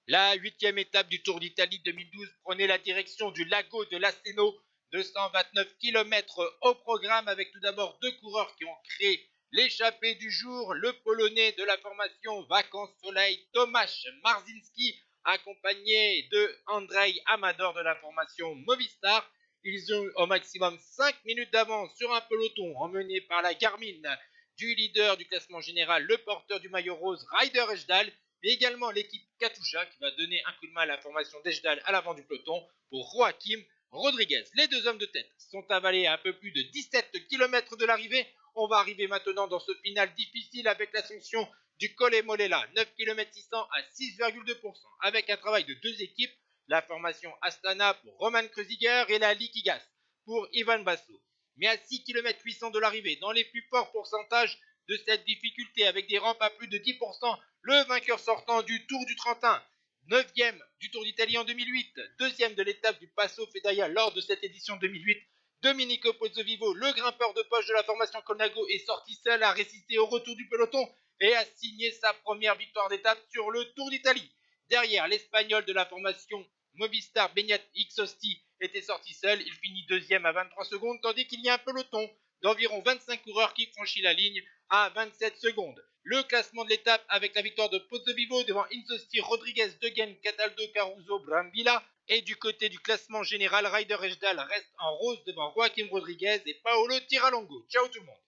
La huitième étape du Tour d'Italie 2012 prenait la direction du Lago de Laceno, 229 km au programme, avec tout d'abord deux coureurs qui ont créé l'échappée du jour, le Polonais de la formation Vacances Soleil Tomasz Marzinski, accompagné de Andrzej Amador de la formation Movistar. Ils ont au maximum 5 minutes d'avance sur un peloton emmené par la Garmin du leader du classement général, le porteur du maillot rose Ryder Hesjedal, mais également l'équipe Katusha qui va donner un coup de main à la formation d'Hesjedal à l'avant du peloton pour Joaquim Rodriguez. Les deux hommes de tête sont avalés à un peu plus de 17 km de l'arrivée. On va arriver maintenant dans ce final difficile avec l'ascension du Colle Molela, 9 km 600 à 6,2%, avec un travail de deux équipes, la formation Astana pour Roman Kreuziger et la Liquigas pour Ivan Basso. Mais à 6 km 800 de l'arrivée, dans les plus forts pourcentages de cette difficulté, avec des rampes à plus de 10%, le vainqueur sortant du Tour du Trentin, 9e du Tour d'Italie en 2008, 2e de l'étape du Passo Fedaya lors de cette édition 2008, Domenico Pozzovivo, le grimpeur de poche de la formation Colnago, est sorti seul à résister au retour du peloton et a signé sa première victoire d'étape sur le Tour d'Italie. Derrière, l'Espagnol de la formation Movistar Beñat Ixosti était sorti seul, il finit deuxième à 23 secondes, tandis qu'il y a un peloton d'environ 25 coureurs qui franchit la ligne à 27 secondes. Le classement de l'étape avec la victoire de Pozzovivo devant Insosti, Rodriguez, Degen, Cataldo, Caruso, Brambilla. Et du côté du classement général, Ryder Hesjedal reste en rose devant Joaquim Rodriguez et Paolo Tiralongo. Ciao tout le monde.